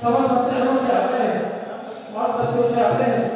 समझ मंदिरों से आते हैं, मां सत्यों से आते हैं।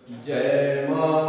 जय मां।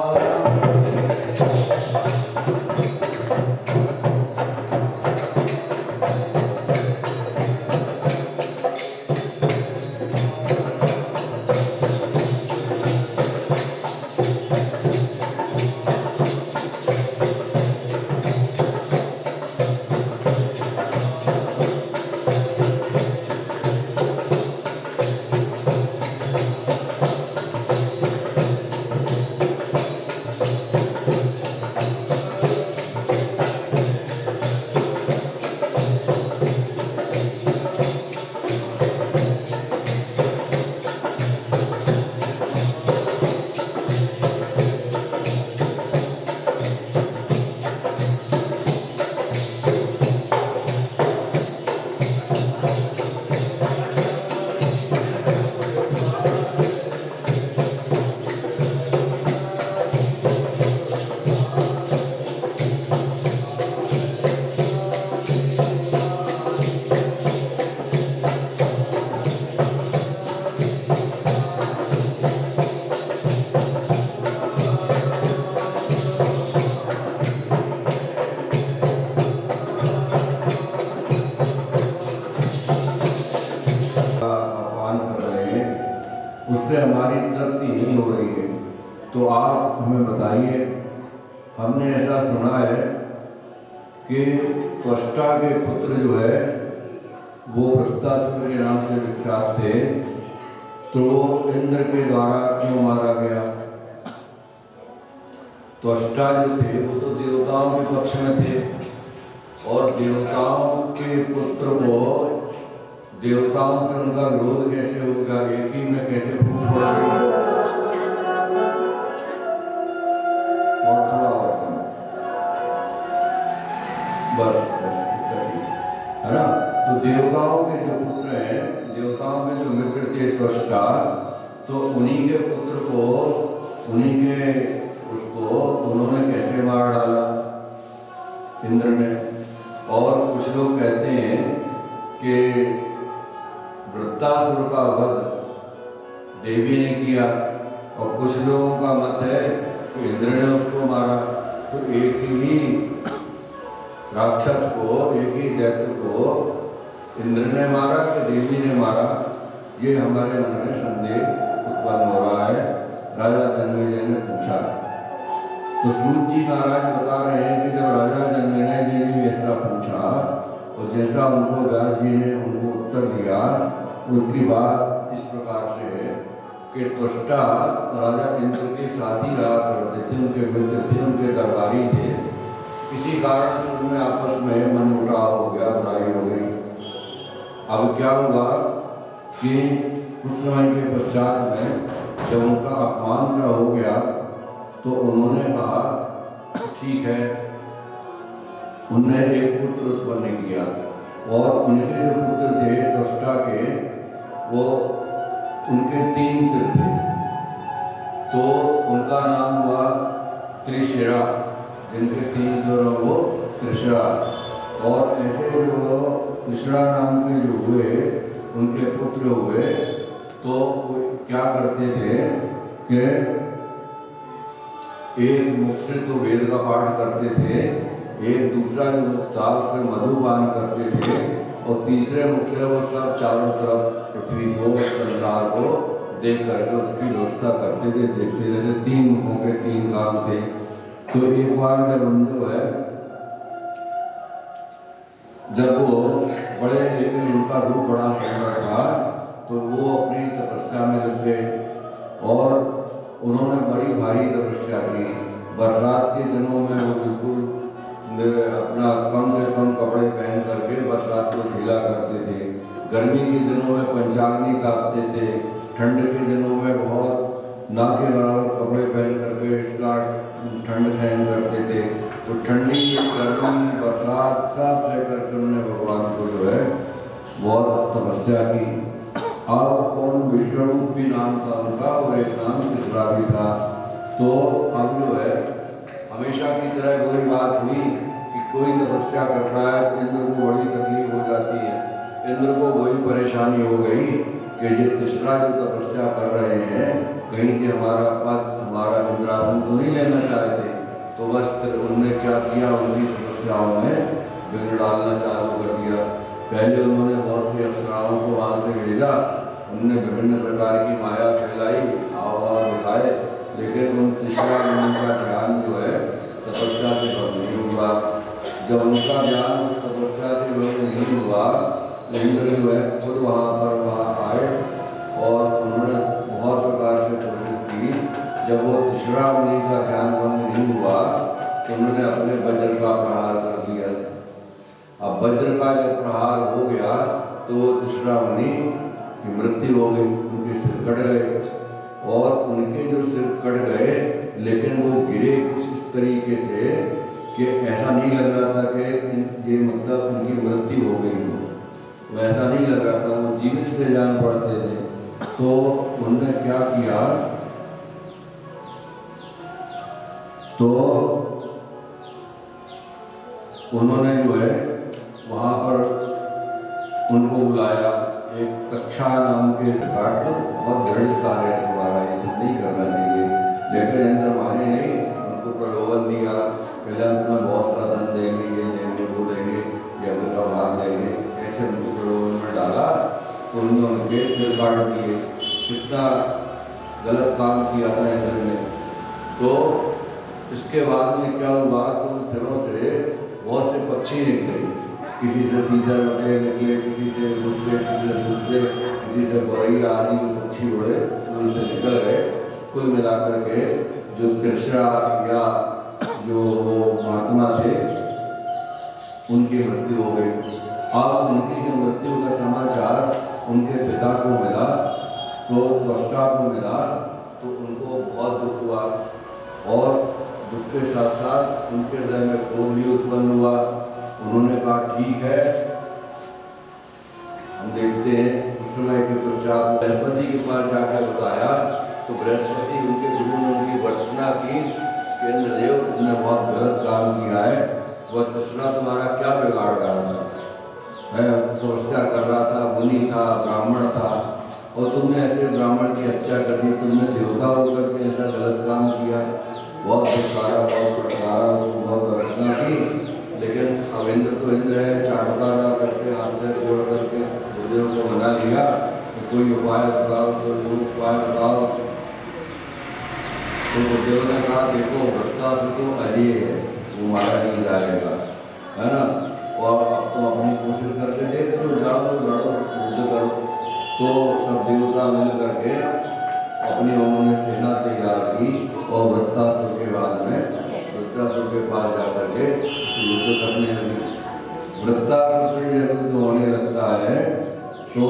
उससे हमारी तृप्ति नहीं हो रही है, तो आप हमें बताइए। हमने ऐसा सुना है कि त्वष्टा के पुत्र जो है वो वृत्तासुर के नाम से विख्यात थे, तो इंद्र के द्वारा क्यों मारा गया? त्वष्टा जो थे वो तो देवताओं के पक्ष में थे, और देवताओं के पुत्र को देवताओं से उनका विरोध कैसे होगा? एक ही में कैसे फूट पड़ रही है? और थोड़ा और कम, बस है ना। तो देवताओं के जो पुत्र हैं, देवताओं के जो मित्र थे त्वष्टा, तो उन्हीं के पुत्र को, उन्हीं के उसको उन्होंने कैसे मार डाला इंद्र ने। और कुछ लोग कहते हैं कि वृत्तासुर का वध देवी ने किया, और कुछ लोगों का मत है कि इंद्र ने उसको मारा। तो एक ही राक्षस को, एक ही दैत्य को इंद्र ने मारा कि देवी ने मारा, ये हमारे मन में संदेह उत्पन्न हो रहा है। राजा जन्मेजय ने पूछा, तो सूत जी महाराज बता रहे हैं कि जब राजा जन्मेजय जी ने ऐसा पूछा, और जैसा उनको व्यास जी ने उनको उत्तर दिया, उसकी बात इस प्रकार से है कि त्वष्टा राजा इंद्र के साथी रहा करते थे, उनके मित्र थे, उनके दरबारी थे। किसी कारण से उनमें आपस में मनमुटाव हो गया, बुराई हो गई। अब क्या हुआ कि कुछ समय के पश्चात में जब उनका अपमान सा हो गया, तो उन्होंने कहा ठीक है। उनने एक पुत्र उत्पन्न किया, और उनके जो पुत्र थे त्वष्टा के, वो उनके 3 सिर थे, तो उनका नाम हुआ त्रिशिरा, जिनके 3 सिर वो त्रिशिरा। और ऐसे जो त्रिशिरा नाम के जो हुए, उनके पुत्र हुए, तो वो क्या करते थे कि एक मुख से तो वेद का पाठ करते थे, एक दूसरा जो मुख था उसमें मधुपान करते थे, और तीसरे मुख से वो सब चारों तरफ पृथ्वी को, संसार को देख करके उसकी व्यवस्था करते थे, देखते। जैसे 3 मुखों के 3 काम थे। तो एक बार जब उन जो है, जब वो बड़े, लेकिन उनका रूप बड़ा सुंदर था, तो वो अपनी तपस्या में लग गए, और उन्होंने बड़ी भारी तपस्या की। बरसात के दिनों में वो बिल्कुल अपना कम से कम कपड़े पहन करके बरसात को झेला करते थे। गर्मी के दिनों में पंचाग्नि तापते थे, ठंड के दिनों में बहुत ना के बराबर कपड़े पहन करके इसका ठंड सहन करते थे। तो ठंडी, गर्मी, बरसात सब सह करके उन्होंने भगवान को जो है बहुत तपस्या की। अब कौन विश्वरूप भी नाम था उनका, और एक नाम तीसरा भी था। तो अब जो है हमेशा की तरह वही बात हुई कि कोई तपस्या करता है तो इंद्र को बड़ी तकलीफ हो जाती है। इंद्र को वही परेशानी हो गई कि ये तीसरा जो तपस्या कर रहे हैं, कहीं कि हमारा पद, हमारा इंद्रासन तो नहीं लेना चाहते, तो बस उन्होंने क्या किया, उनकी तपस्याओं में विघ्न डालना चालू कर दिया। पहले उन्होंने बहुत सी अप्सराओं को वहाँ से भेजा, उनने विभिन्न प्रकार की माया फैलाई, हाव भाव दिखाए, लेकिन उन तीसरा उनका ध्यान जो है तपस्या से बंद नहीं हुआ। जब उनका ध्यान उस तपस्या से बंद नहीं हुआ, इंद्र जो है खुद वहाँ आए और उन्होंने बहुत प्रकार से कोशिश की। जब वो तीसरा मुनि का ध्यान बंद नहीं हुआ तो उन्होंने अपने वज्र का प्रहार कर दिया। अब वज्र का जब प्रहार हो गया तो वो तीसरा मुनि की मृत्यु हो गई, उनके सिर कट गए। और उनके जो सिर कट गए, लेकिन वो गिरे कुछ इस तरीके से कि ऐसा नहीं लग रहा था कि ये मतलब उनकी मृत्यु हो गई हो, वैसा नहीं लग रहा था, वो जीवित से जान पड़ते थे। तो उन्होंने क्या किया, तो उन्होंने जो है वहाँ पर उनको बुलाया। एक कक्षा नाम के घाट पर बहुत दृढ़ कार्य है तुम्हारा, ये सब नहीं करना चाहिए, लेकिन इंद्र माने नहीं, उनको प्रलोभन दिया, पहले हम तुम्हें बहुत सा धन देंगे, ये देंगे, वो देंगे, यज्ञ का भाग देंगे, ऐसे उनको प्रलोभन में डाला। तो उन्होंने उनके सिर काट दिए। कितना गलत काम किया था इंद्र ने। तो इसके बाद में क्या हुआ, तो उन सिरों से बहुत से पक्षी निकले, किसी से तीतर बटे निकले, किसी से दूसरे, किसी से गोरैया आदि जो पक्षी उड़े उनसे निकल गए। कुल मिलाकर के जो तीसरा या जो वो महात्मा थे उनकी मृत्यु हो गई। अब उनकी जो मृत्यु का समाचार उनके पिता को मिला, तो त्वष्टा को मिला, तो उनको बहुत दुख हुआ और दुख के साथ साथ उनके हृदय में क्रोध भी उत्पन्न हुआ। उन्होंने कहा ठीक है, हम देखते हैं। उस समय के पश्चात बृहस्पति के पास जाकर बताया, तो बृहस्पति उनके गुरु ने उनकी वर्षना की कि इंद्रदेव तुमने बहुत गलत काम किया है, वह तीसरा तुम्हारा क्या बिगाड़ रहा था, तपस्या कर रहा था, मुनि था, ब्राह्मण था, और तुमने ऐसे ब्राह्मण की हत्या कर दी, तुमने देवता होकर के ऐसा गलत काम किया। बहुत दुखारा, बहुत प्रकारा, उसको बहुत वर्षना की। लेकिन अब इंद्र तो इंद्र है, चाटुकारा करके हाथ में जोड़ करके गुरुदेव को मना लिया कि कोई उपाय बताओ, कोई उपाय बताओ। तो गुरुदेव ने कहा देखो वृत्तासुर तो अजय है, वो मारा नहीं जाएगा, है ना, और अब तुम अपनी कोशिश करके देख लो, जाओ लड़ो, युद्ध करो। तो सब देवता मिल करके अपनी उन्होंने सेना तैयार की और वृत्तासुर के बाद में वृत्तासुर के पास जाकर के युद्ध करने लगे। वृत्तासुर से जब युद्ध होने लगता है तो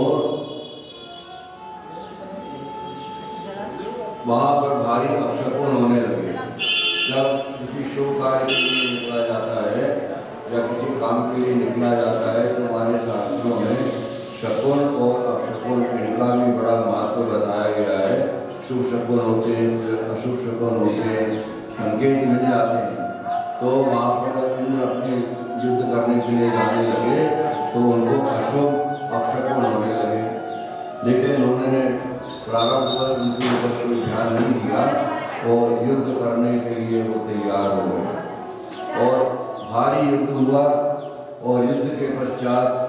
वहाँ पर भारी अपशकुन होने लगे। जब किसी शुभ कार्य के लिए निकला जाता है या किसी काम के लिए निकला जाता है तो हमारे शास्त्रों में शकुन और अपशकुन इनका भी बड़ा महत्व बताया गया है। शुभ शकुन होते हैं, अशुभ शकुन होते हैं, संकेत मिल जाते हैं। तो वहाँ पर इंद्र अपने युद्ध करने के लिए जाने लगे तो उनको अशुभ अपशकुन होने लगे, लेकिन उन्होंने प्रारंभवश उनके ऊपर कोई ध्यान नहीं दिया और युद्ध करने के लिए वो तैयार हो गए और भारी युद्ध हुआ। और युद्ध के पश्चात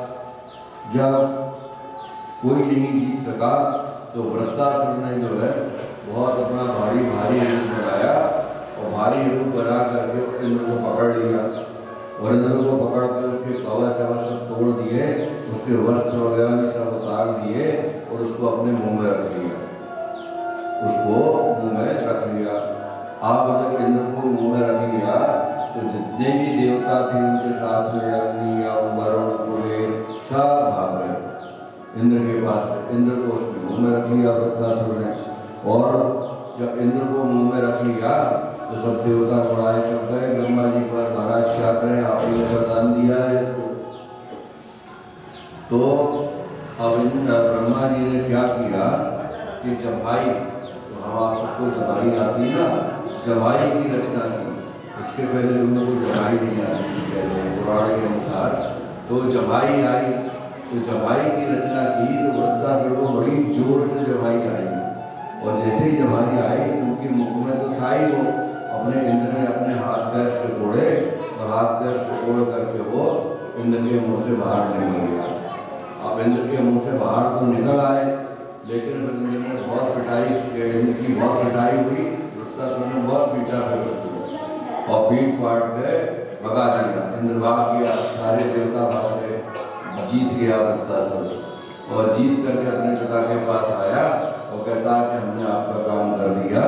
जब कोई नहीं जीत सका तो वृत्तासुर ने जो है बहुत अपना भारी रूप बनाया और भारी रूप बना करके इंद्र को पकड़ लिया और इंद्र को पकड़ के उसके कवच सब तोड़ दिए, उसके वस्त्र वगैरह भी सब उतार दिए और उसको अपने मुंह में रख लिया, उसको मुंह में रख लिया। आप जब इंद्र को मुंह में रख लिया तो जितने भी देवता थे उनके साथ में अग्नि वरुण कुबेर सब भाग गए इंद्र के पास से। इंद्र को उसने मुंह में रख लिया वृत्तासुर ने, और जब इंद्र को मुंह में रख लिया तो सब देवता बड़ाए सब गए ब्रह्मा जी पर, महाराज क्या करें, आपने वरदान दिया है इसको। तो अब ब्रह्मा जी ने क्या किया कि जबाई, तो हम आप सबको जबाई आती है ना, जबाई की रचना की। उसके पहले उन लोगों को जबाई नहीं आती थी पुराण के अनुसार, तो जबाई आई, तो जबाई की रचना की तो वृत्तासुर को बड़ी जोर से जबाई आई और जैसे ही जमानी आई तो उनके मुख में तो था ही वो, अपने इंद्र ने अपने हाथ पैर से कोड़े और हाथ पैर से कोड़ करके वो इंद्र के मुंह से बाहर निकल गया। अब इंद्र के मुंह से बाहर तो निकल आए, लेकिन फिर इंद्र ने बहुत पिटाई, इंद्र की बहुत पिटाई हुई, वृत्तासुर ने बहुत पीटा फिर उसको और पीट पाट के भगा दिया। इंद्र भाग गया, सारे देवता भाग गए, जीत गया वृत्तासुर और जीत करके अपने पिता के पास आया और कहता कि हमने आपका काम कर दिया,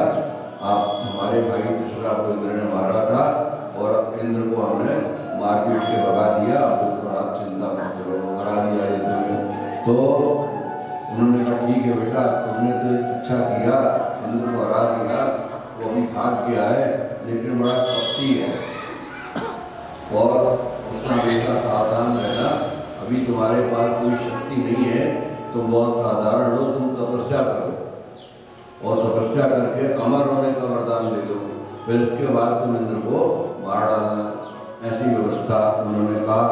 आप हमारे भाई तीसरा को इंद्र ने मारा था और इंद्र को हमने मार पीट के भगा दिया, अब तो आप चिंता मत करो, हरा दिया ये तुम्हें। तो उन्होंने कहा ठीक है बेटा, तुमने तो अच्छा किया, इंद्र को हरा दिया, वो अभी भाग गया है लेकिन बड़ा कपटी है और उसका हमेशा सावधान रहना, अभी तुम्हारे पास कोई शक्ति नहीं है, तुम बहुत साधारण हो, तुम तपस्या करो और तपस्या करके अमर होने का वरदान ले लो, फिर इसके बाद तुम इंद्र को मार डालना, ऐसी व्यवस्था उन्होंने कहा।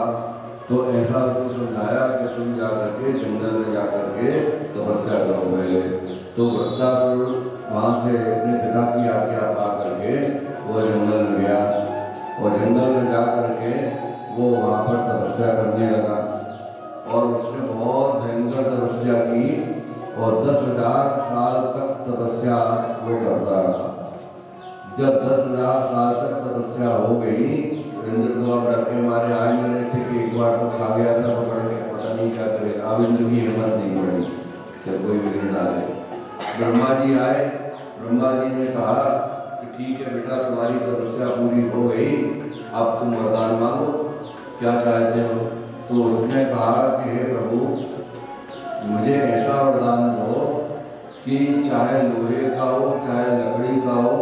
तो ऐसा उसको समझाया कि तुम जा करके जंगल में जा करके तपस्या करो पहले। तो वृत्तासुर वहाँ से अपने पिता की आज्ञा पा करके वो जंगल में गया और जंगल में जा करके वो वहाँ पर तपस्या करने लगा और उसने बहुत भयंकर तपस्या की और 10,000 साल तक तपस्या वो करता रहा। जब 10,000 साल तक तपस्या हो गई तो इंद्र को अब डर के मारे आज मैंने थे कि एक बार तो खा गया था पकड़ के, पता नहीं क्या करेगा। अब इंद्र की हिम्मत नहीं बढ़ी कि कोई बिगड़ डाले। ब्रह्मा जी आए, ब्रह्मा जी ने कहा कि ठीक है बेटा, तुम्हारी तपस्या पूरी हो गई, अब तुम वरदान मांगो, क्या चाहते हो। तो उसने कहा कि हे प्रभु, मुझे ऐसा वरदान दो कि चाहे लोहे का हो, चाहे लकड़ी का हो,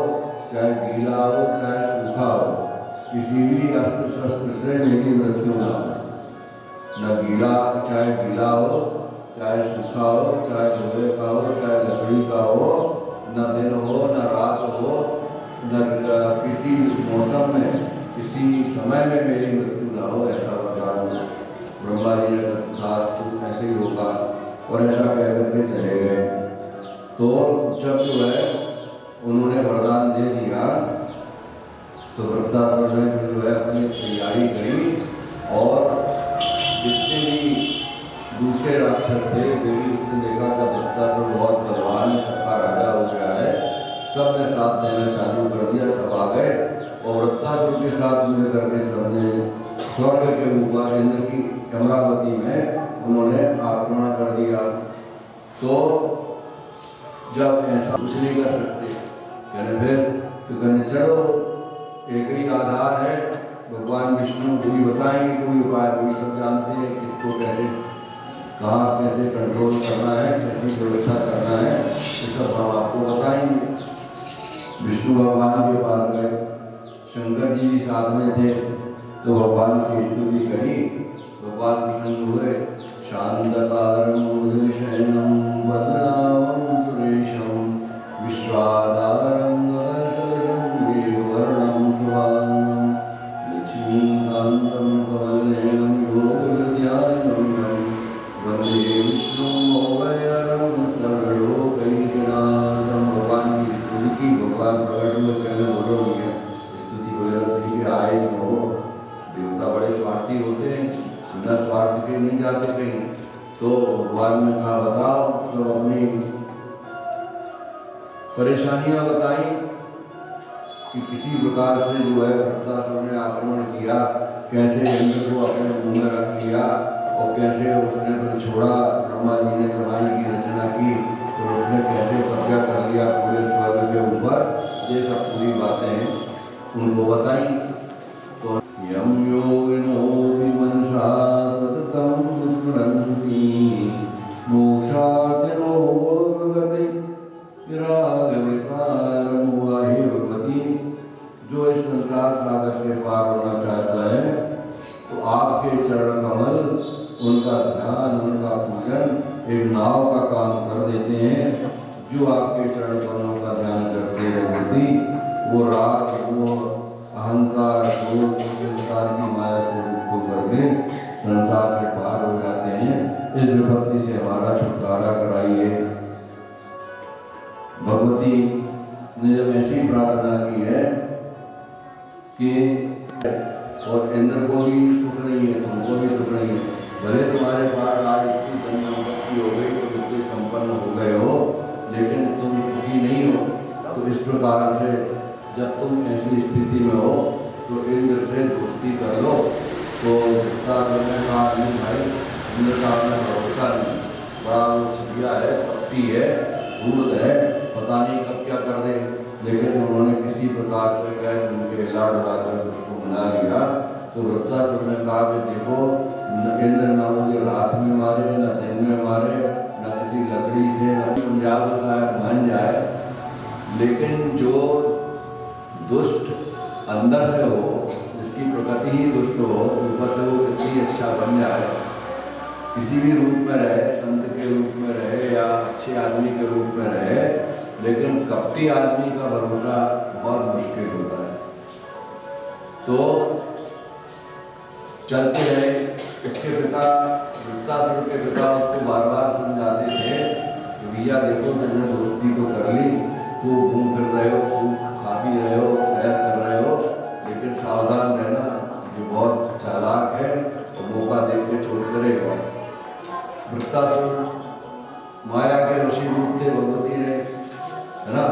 चाहे गीला हो, चाहे सूखा हो, किसी भी अस्त्र शस्त्र से मेरी मृत्यु ना हो। न गीला, चाहे गीला हो, चाहे सूखा हो, चाहे लोहे का हो, चाहे लकड़ी का हो, न दिन हो न रात हो, न किसी मौसम में किसी समय में मेरी मृत्यु ना हो, ऐसा वरदान हो। ब्रह्मा जी ने कहा तो ऐसे ही होगा और ऐसा कह करके चले गए। तो जब जो है उन्होंने वरदान दे दिया तो वृत्तासुर ने जो है अपनी तैयारी करी और जितने भी दूसरे राक्षस थे वे भी उसने देखा कि वृत्तासुर बहुत बलवान है, सबका राजा हो गया है, सब ने साथ देना चालू कर दिया, सब आ गए और वृत्तासुर के साथ मिल करके सबने स्वर्ग के ऊपर इंद्र की अमरावती में उन्होंने आक्रमण कर दिया। तो जब ऐसा कुछ नहीं कर सकते, कहने फिर तो कहने चलो एक ही आधार है, भगवान विष्णु कोई बताएंगे कोई उपाय, कोई सब जानते हैं किसको कैसे कहाँ कैसे कंट्रोल करना है, कैसी व्यवस्था करना है, ये सब हम आपको बताएंगे। विष्णु भगवान के पास गए, शंकर जी भी साथ में थे, तो भगवान की स्तुति करी, भगवान प्रसन्न हुए। शांतकारं शयनं पद्मनाभं सुरेशं विश्वाधारं गगनसदृशं मेघवर्णं शुभांगं लक्ष्मीकान्तं कमलनयनं योगविद्यानिगम्यं वन्दे विष्णुं अभयहरं सर्वलोकैकनाथं। भगवान की स्तुति की, भगवान प्रकट हुए, कहने बोलो भैया स्तुति वगैरह ठीक है, आए नहीं हो, देवता बड़े स्वार्थी होते हैं, बिना स्वार्थ के नहीं जाते कहीं। तो भगवान ने कहा बताओ, सब अपनी परेशानियां बताई कि किसी प्रकार से जो है वृत्तासुर ने आक्रमण किया, कैसे इंद्र को अपने मुंह में रख लिया और कैसे उसने फिर छोड़ा। ब्रह्मा जी ने कमाई की रचना की तो उसने कैसे कब्जा कर लिया पूरे स्वर्ग के ऊपर, ये सब पूरी बातें हैं उनको बताई। तो यम योगिनो विमनसा सततं स्मरन्ति मोक्षार्थिनो भगवति विराग विकारं वाहि भगवति। जो इस संसार सागर से पार होना चाहता है तो आपके चरण कमल, उनका ध्यान, उनका पूजन एक नाव का काम कर देते हैं। जो आपके चरण कमलों का ध्यान करते हैं वो राग, वो अहंकार, वो संसार की माया से मुक्त करके संसार से पार हो जाते हैं। इस विपत्ति से हमारा छुटकारा कराइए। ने जब ऐसी प्रार्थना की है कि और इंद्र को भी सुख नहीं है, तुमको भी सुख नहीं है, भले तुम्हारे पास आज इतनी धन संपत्ति हो गई, तुम इतने संपन्न हो गए हो, लेकिन तुम सुखी नहीं हो। तो इस प्रकार से जब तुम ऐसी स्थिति में हो तो इंद्र से दोस्ती कर लो। तो ने कहा नहीं भाई, इंद्र का अपना भरोसा नहीं, बड़ा वो छिपिया है, कपटी है, धूर्त है, पता नहीं कब क्या कर दे। लेकिन उन्होंने किसी प्रकार से कैसे उनके लाड उड़ाकर उसको मना लिया। तो वृत्तासुर ने कहा कि देखो, इंद्र ना मुझे रात में मारे, न दिन में मारे, न किसी लकड़ी से, न समझा तो शायद मान जाए, लेकिन जो दुष्ट अंदर से हो, जिसकी प्रकृति ही दुष्ट हो, ऊपर से वो कितनी अच्छा बन जाए, किसी भी रूप में रहे, संत के रूप में रहे या अच्छे आदमी के रूप में रहे, लेकिन कपटी आदमी का भरोसा बहुत मुश्किल होता है। तो चलते रहे। उसके पिता, वृत्तासुर के पिता उसको बार बार समझाते थे कि भैया देखो, तुमने दोस्ती तो कर ली, खूब घूम फिर रहे हो, खूब खा पी रहे हो, सैर कर रहे हो, लेकिन सावधान रहना, ये बहुत चालाक है और मौका देख के चोट करेगा। वृत्तासुर माया के ऋषि रूप थे, भगवती ने, है ना,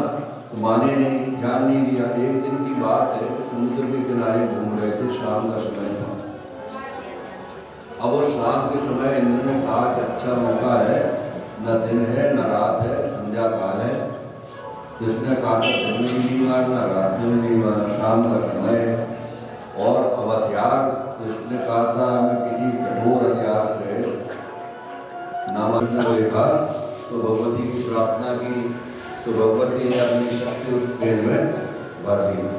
तो माने नहीं, ध्यान नहीं दिया। एक दिन की बात है, समुद्र के किनारे घूम रहे थे, शाम का समय था। अब वो शाम के समय इंद्र ने कहा कि अच्छा मौका है, न दिन है न रात है, संध्या काल है। तो इसने कहा था दिन में भी नहीं मारना, रात में भी नहीं मारना, शाम का समय है। और अब हथियार, तो इसने कहा था मैं किसी कठोर हथियार से नामर्जन देखा। तो भगवती की प्रार्थना की, तो भगवती ने अपनी शक्ति उस पेड़ में भर दी।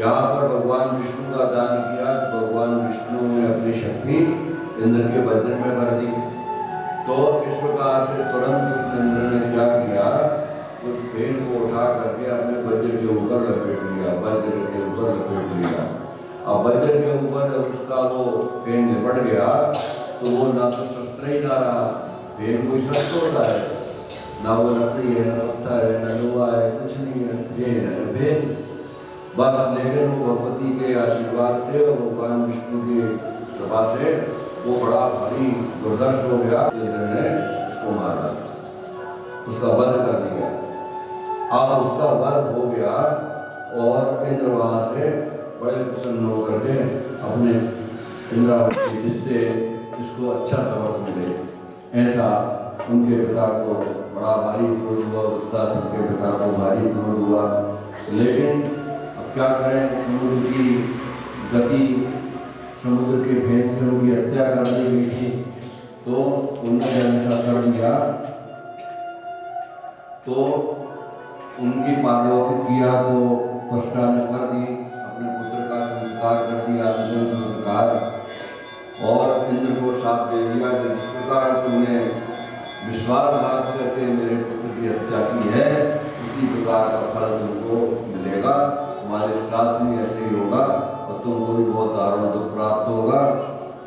यहाँ पर भगवान विष्णु का दान किया, तो भगवान विष्णु ने अपनी शक्ति इंद्र के वज्र में भर दी। तो इस प्रकार से तुरंत उस इंद्र ने क्या किया, उस पेड़ को उठा करके अपने वज्र के ऊपर लपेट लिया, वज्र के ऊपर लपेट लिया। अब वज्र के ऊपर जब उसका वो पेड़ निपट गया, तो वो ना तो शस्त्र ही ना रहा, पेड़ कोई शस्त्र होता है, ना वो लकड़ी है, ना पत्थर है, ना लोहा है, कुछ नहीं है, पेड़ है, पेड़ बस। लेकिन वो भगवती के आशीर्वाद से और भगवान विष्णु की कृपा से वो बड़ा भारी दुर्दर्श हो गया। इंद्र ने उसको मारा, उसका वध कर दिया। अब उसका वध हो गया और इंद्र वहां से बड़े प्रसन्न होकर के अपने इंद्रावती, जिससे इसको अच्छा सबक मिले, ऐसा उनके पिता को बड़ा भारी क्रोध हुआ। वृत्तासुर के पिता को भारी क्रोध हुआ। लेकिन क्या करें, समुद्र की गति, समुद्र के भेद से उनकी हत्या कर दी गई थी। तो उन्होंने जब ऐसा कर दिया तो उनकी पादों किया, तो पश्चा ने कर दी, अपने पुत्र का संस्कार कर दिया, अंतिम संस्कार, और इंद्र को शाप दे दिया कि जिस प्रकार तुमने विश्वासघात करके मेरे पुत्र की हत्या की है, उसी प्रकार का फल तुमको मिलेगा, तुम्हारे साथ भी ऐसे ही होगा और तुमको भी बहुत दारुण दुख प्राप्त होगा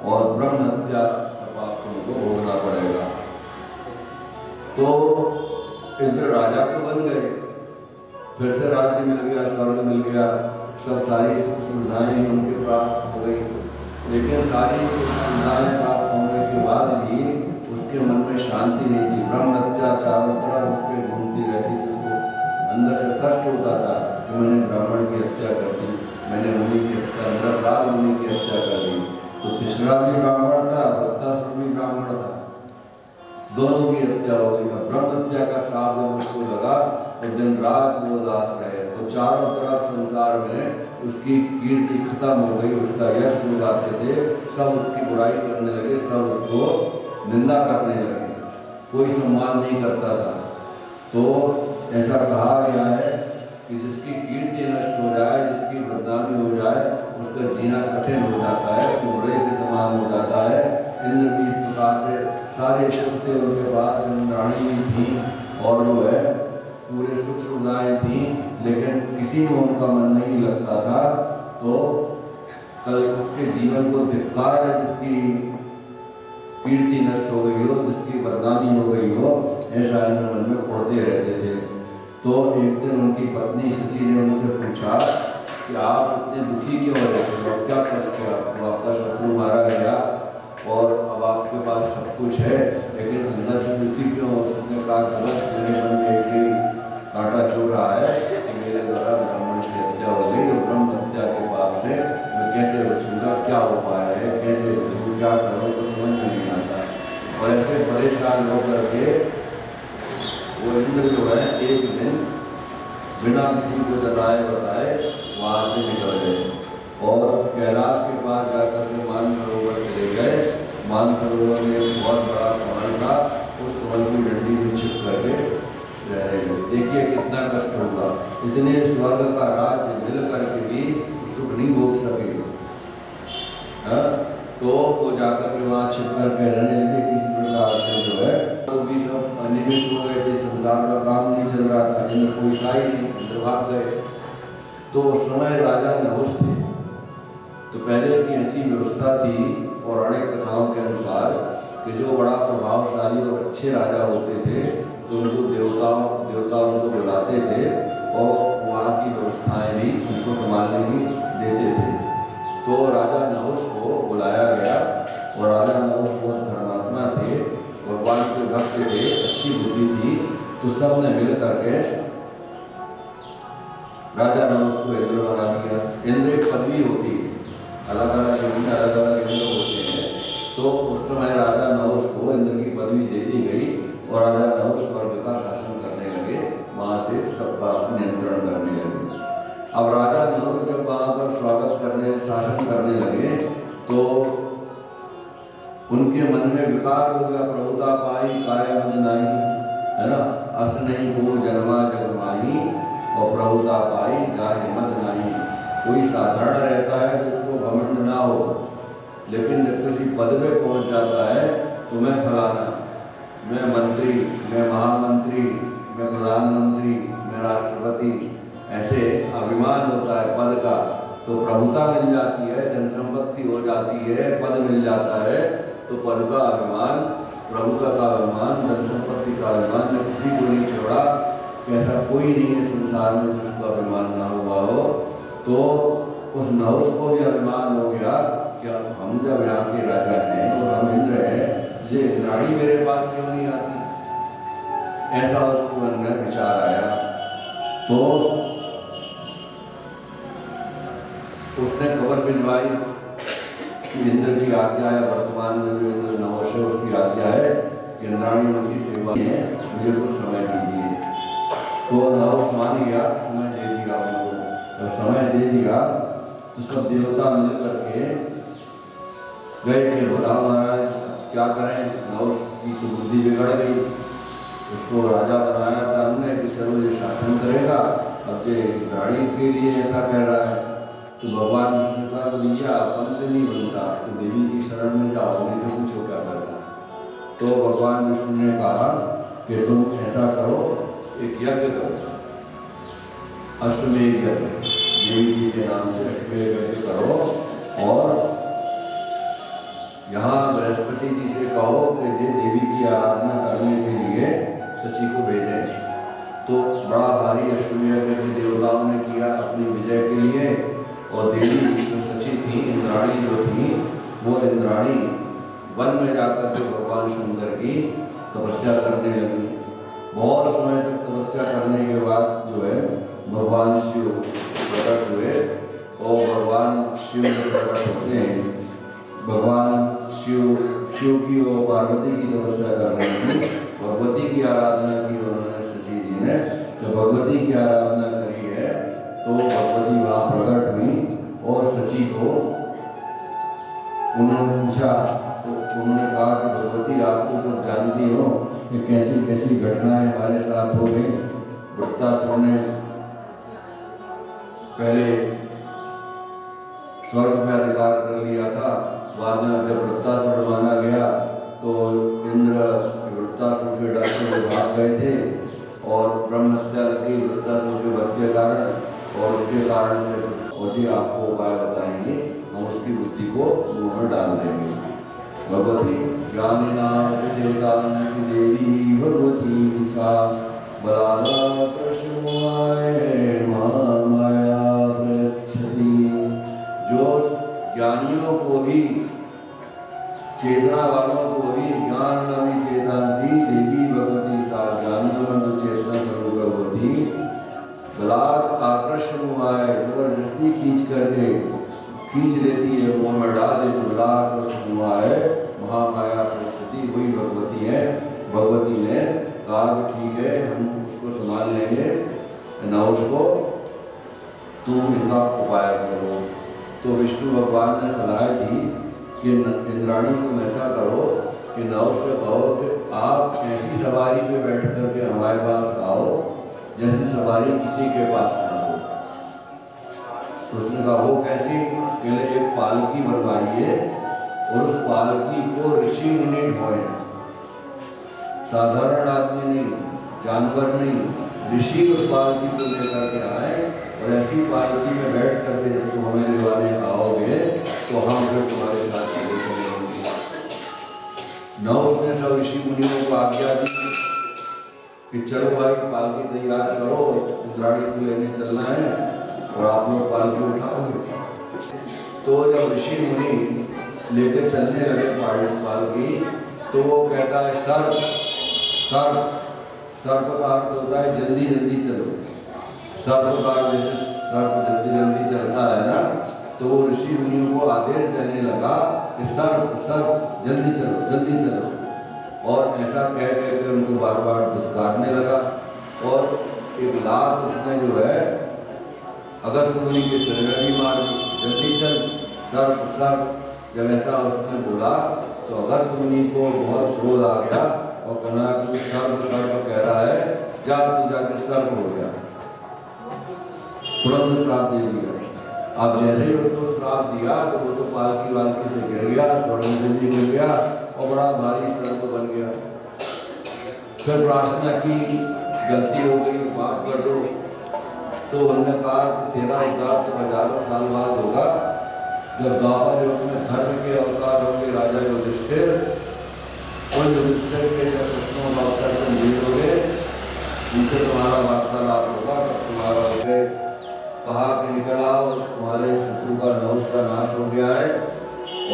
और ब्रह्म हत्या का पाप तुमको भोगना पड़ेगा। तो इंद्र राजा तो बन गए, फिर से राज्य मिल गया, स्वर्ग मिल गया, सब सारी सुख सुविधाएं उनके प्राप्त हो गई। लेकिन सारी सुख सुविधाएं प्राप्त होने के बाद भी उसके मन में शांति नहीं थी। ब्रह्म हत्या चारों तरफ उसके घूमती रहती थी, उसको अंदर से कष्ट होता था कि मैंने ब्राह्मण की हत्या कर दी, मैंने मुनि की हत्या, निरपराध मुनि की हत्या कर दी। तो तीसरा भी ब्राह्मण था, वृत्तासुर भी ब्राह्मण था, दोनों की हत्या हो गई। ब्रह्म हत्या का श्राप जब उसको लगा तो दिन रात वो उदास रहे। तो चारों तरफ संसार में उसकी कीर्ति खत्म हो गई, उसका यश हो जाते थे, सब उसकी बुराई करने लगे, सब उसको निंदा करने लगे, कोई सम्मान नहीं करता था। तो ऐसा कहा गया है कि जिसकी कीर्ति नष्ट हो जाए, जिसकी बदनामी हो जाए, उसका जीना कठिन हो जाता है, कुमड़े के समान हो जाता है। इंद्र भी इस प्रकार से सारे सुख थे उनके पास, इंद्राणी भी थी और जो है पूरे सुख सुविधाएं थी, लेकिन किसी में उनका मन नहीं लगता था। तो कल उसके जीवन को धिक्कार है जिसकी कीर्ति नष्ट हो गई हो, जिसकी बदनामी हो गई हो, ऐसा इंद्र मन में उड़ते रहते थे। तो एक दिन उनकी पत्नी शची ने उनसे पूछा कि आप इतने दुखी क्यों रहते हो, अब क्या कष्ट है आपको, आपका शत्रु मारा गया और अब आपके पास सब कुछ है लेकिन अंदर से दुखी क्यों हो। उसने कहा कि बस मेरे मन में एक ही कांटा चुभ रहा है कि मेरे द्वारा ब्राह्मण की हत्या हो गई और ब्रह्म हत्या के पाप से मैं कैसे बचूंगा, क्या उपाय है, कैसे बचूँ, क्या करूँ, तो समझ में नहीं आता। और ऐसे परेशान होकर के वो इंद्र जो है एक दिन बिना किसी को जताए बताए वहाँ से निकल गए और कैलाश के पास जाकर के मानसरोवर चले गए। मानसरोवर में एक बहुत बड़ा कमल था, उस कमल की डंडी में छिप करके रहने लगे। देखिए कितना कष्ट होगा, इतने स्वर्ग का राज्य मिल करके भी सुख नहीं भोग सके। तो वो जाकर के वहाँ छिप करके रहने लगे। किसी प्रकार से जो है तो भी सब अनिमित हो गए थे, संसार का काम नहीं चल रहा था, इंद्र कोई था ही नहीं, इंद्र भाग गए। तो उस समय राजा नहुष थे। तो पहले की ऐसी व्यवस्था थी पौराणिक कथाओं के अनुसार कि जो बड़ा प्रभावशाली और अच्छे राजा होते थे तो उनको देवता उनको बुलाते थे और वहाँ की व्यवस्थाएं भी उनको संभालने की देते थे। तो राजा नहुष को बुलाया गया और राजा नहुष बहुत धर्मात्मा थे, भगवान के भक्त थे, अच्छी बुद्धि थी। तो सब ने मिल करके राजा नहुष को इंद्र बना दिया। इंद्र एक पदवी होती है, अलग अलग इंद्र होते हैं। तो उस समय राजा नहुष को इंद्र की पदवी दे दी गई और राजा नहुष स्वर्ग का शासन करने लगे, वहाँ से सबका नियंत्रण करने लगे। अब राजा नहुष जब वहाँ पर शासन करने लगे तो उनके मन में विकार हो गया, प्रभुता पाई काय मद नाही, है ना, अस नहीं वो जन्मा जग माही और प्रभुता पाई जाहे मद नाही। कोई साधारण रहता है तो उसको घमंड ना हो, लेकिन जब किसी पद पे पहुंच जाता है तो मैं फलाना, मैं मंत्री, मैं महामंत्री, मैं प्रधानमंत्री, मैं राष्ट्रपति, ऐसे अभिमान होता है पद का। तो प्रभुता मिल जाती है, धन संपत्ति हो जाती है, पद मिल जाता है, तो पद का अभिमान, प्रभुता का अभिमान, धन संपत्ति का अभिमान ने किसी को नहीं छोड़ा कि ऐसा कोई नहीं है संसार में जिसको अभिमान ना हुआ हो। तो उस नहुष को भी अभिमान हो गया कि हम जब यहाँ के राजा हैं और हम इंद्र हैं, ये इंद्राणी मेरे पास क्यों नहीं आती, ऐसा उसके मन में विचार आया। तो उसने खबर भिजवाई कि इंद्र की आज्ञा है, वर्तमान में जो इंद्र नहुष है उसकी आज्ञा है कि इंद्राणी उनकी सेवा है, मुझे कुछ समय दीजिए। तो नहुष मान गया, समय दे दिया उनको। जब समय दे दिया तो सब देवता मिल करके गए कि बताओ महाराज क्या करें, नहुष की तो बुद्धि बिगड़ गई, उसको राजा बनाया था हमने कि चलो ये शासन करेगा, अब ये इंद्राणी के लिए ऐसा कह रहा है। तो भगवान विष्णु ने कहा कि भैया अपन से नहीं बनता, तो देवी की शरण में जाओ, उन्हीं से पूछो क्या करना। तो भगवान विष्णु ने कहा कि तुम ऐसा करो, एक यज्ञ करो, अश्वमेध यज्ञ, देवी जी के नाम से अश्वमेध यज्ञ करो और यहाँ बृहस्पति जी से कहो कि देवी की आराधना करने के लिए शची को भेजें। तो बड़ा भारी अश्वमेध यज्ञ देवताओं ने किया अपनी विजय के लिए। और देवी जो शची थी, इंद्राणी जो थी, वो इंद्राणी वन में जाकर के भगवान शंकर की तपस्या करने लगी। बहुत समय तक तपस्या करने के बाद जो है भगवान शिव प्रकट हुए और भगवान शिव जो प्रकट होते हैं, भगवान शिव की और पार्वती की तपस्या कर रहे थे, भगवती की आराधना की उन्होंने शची जी ने। जब भगवती की आराधना करी है तो भगवती वहाँ प्रकट हुई और शची को उन्होंने पूछा, तो उन्होंने कहा कि भगवती आप तो सब जानती हो कि कैसी कैसी घटनाएं हमारे साथ हो गई। वृत्तासुर ने पहले स्वर्ग में अधिकार कर लिया था, बाद में जब वृत्तासुर माना गया तो इंद्र वृत्तासुर के डर से भाग गए थे और ब्रह्म हत्या लगी वृत्तासुर के वध के कारण, और उसके कारण से जी आपको उपाय बताएंगे, हम उसकी बुद्धि को मुँह में डाल देंगे। भगवती ज्ञानिनाम देवी भगवती सा बलात्कृष्णमाय महामाया प्रयच्छति। जो ज्ञानियों को भी, चेतना वालों को भी, ज्ञान नवी चेतांसी देवी भगवती सा, ज्ञानियों में तो चेतना स्वरूप भगवती बलात् आकर्षणमाय जबरदस्ती खींच लेती है, मुँह में डाल देती। बलात्कृष्णमाय महामाया प्रयच्छति, वही भगवती है। भगवती ने कहा कि ठीक है, हम उसको संभाल लेंगे, ना उसको तुम इनका उपाय करो। तो विष्णु भगवान ने सलाह दी कि इंद्राणी तुम ऐसा करो कि नव से कहो कि आप ऐसी सवारी पे बैठ करके हमारे पास आओ जैसी सवारी किसी के पास ना हो। तो उसने कहा वो कैसी? कि एक पालकी बनवाइए और उस पालकी को ऋषि मुनि ढोए, साधारण आदमी नहीं, जानवर नहीं, ऋषि उस पालकी को लेकर के आए और ऐसी पालकी में बैठ करके जब तुम हमें लेवाने आओगे तो हम फिर तुम्हारे साथ चलेंगे। न उसने सब ऋषि मुनियों को आज्ञा दी कि चलो भाई पालकी तैयार करो, इंद्राणी को लेने चलना है और आप लोग पालकी उठाओगे। तो जब ऋषि मुनि लेके चलने लगे पालकी, तो वो कहता है सर्प का अर्थ होता है जल्दी जल्दी चलो। सर्प का जैसे सर्प जल्दी जल्दी चलता है ना, तो वो ऋषि मुनियों को आदेश देने लगा कि सर्प जल्दी चलो। और ऐसा कह के उनको बार बार धुतकारने लगा और एक लात उसने जो है अगस्त मुनि के सिर में भी मार दी। जल्दी चल सर्प। जब ऐसा उसने बोला तो अगस्त मुनि को बहुत क्रोध आ गया और कहना कि सर्प कह रहा है, जा तू जाके सर्प हो गया। तुरंत श्राप दे दिया। अब जैसे ही उसको श्राप दिया तो वो तो पालकी से गिर गया, स्वर्ग से भी गिर गया और बड़ा भारी सर्प बन गया। फिर प्रार्थना की, गलती हो गई, माफ कर दो। तो उन्होंने कहा कि तेरा उद्धार तो हजारों साल बाद होगा, जब द्वापर युग में धर्म के अवतार होंगे राजा युधिष्ठिर। और युधिष्ठिर के जब प्रश्नों का उत्तर तुम दोगे, उनसे तुम्हारा वार्तालाप होगा, तब तुम्हारा कहा कि निकल आओ, तुम्हारे शत्रु का नहुष का नाश हो गया है।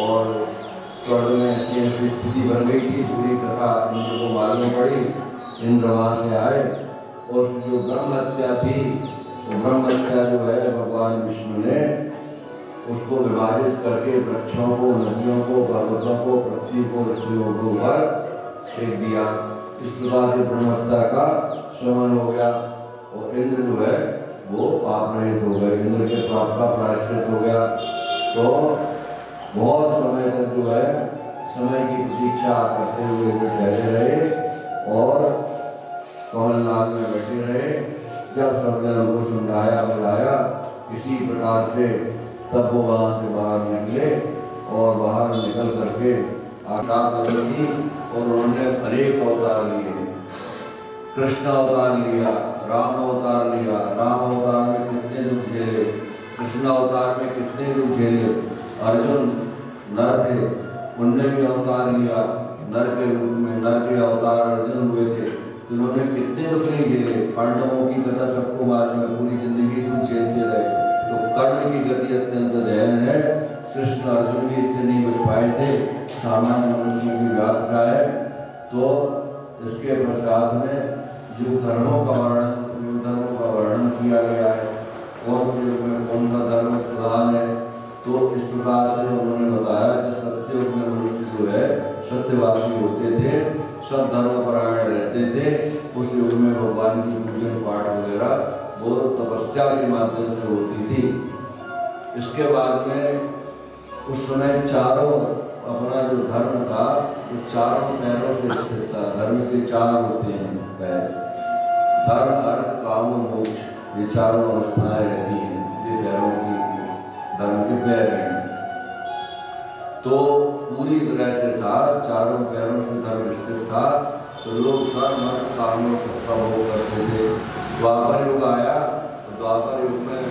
और स्वर्ग में ऐसी स्थिति बन गई थी, पूरी कथा इंद्र को मालूम पड़ी। इंद्र वहाँ से आए और जो ब्रह्म हत्या थी, तो ब्रह्म हत्या जो है भगवान विष्णु ने उसको विभाजित करके वृक्षों को, नदियों को, पर्वतों को, पृथ्वी को, स्त्रियों को ऊपर फेंक दिया। इस प्रकार से ब्रह्म हत्या का शमन हो गया और इंद्र जो है वो पाप रहित हो गए। इंद्र के पाप का प्रायश्चित हो गया। तो बहुत समय तक जो है समय की प्रतीक्षा करते हुए वे ठहरे रहे और कमलनाथ में बैठे रहे। जब सबने उनको समझाया बुलाया किसी प्रकार से, तब वो वहाँ से बाहर निकले और बाहर निकल करके आकाश बदल दी और उन्होंने अनेक अवतार लिए। कृष्ण अवतार लिया, राम अवतार लिया। राम अवतार में कितने दुख झेले, कृष्ण अवतार में कितने दुख झेले। अर्जुन नर थे, उनने भी अवतार लिया नर के रूप में, नर के अवतार अर्जुन हुए थे, उन्होंने कितने दुख नहीं झेले। पांडवों की कथा सबको मालूम है, पूरी जिंदगी दुख झेलते रहे। तो कर्ण की गति अत्यंत दयन है। कृष्ण अर्जुन भी इससे नहीं बच पाए थे, सामान्य मनुष्यों की व्याख्या है। तो इसके पश्चात में युग धर्मों का वर्णन किया गया है, कौन से युग में कौन सा धर्म प्रधान है। तो इस प्रकार से उन्होंने बताया कि सत्ययुग में मनुष्य जो है सत्यवासी होते थे, सब धर्मपरायण रहते थे। उस युग में भगवान की पूजन पाठ वगैरह वो तपस्या के माध्यम से होती थी। इसके बाद में उस समय चारों अपना जो धर्म था वो चारों पैरों से स्थित था। धर्म के चार होते हैं पैर, धर्म, अर्थ, काम और मोक्ष, ये चारों अवस्थाएं रहती हैं। ये पैरों की धर्म के पैर हैं। तो पूरी तरह से था, चारों पैरों से धर्म स्थित था। तो लोग धर्म, अर्थ, काम और सुख का भोग करते थे। द्वापर युग आया तो द्वापर युग में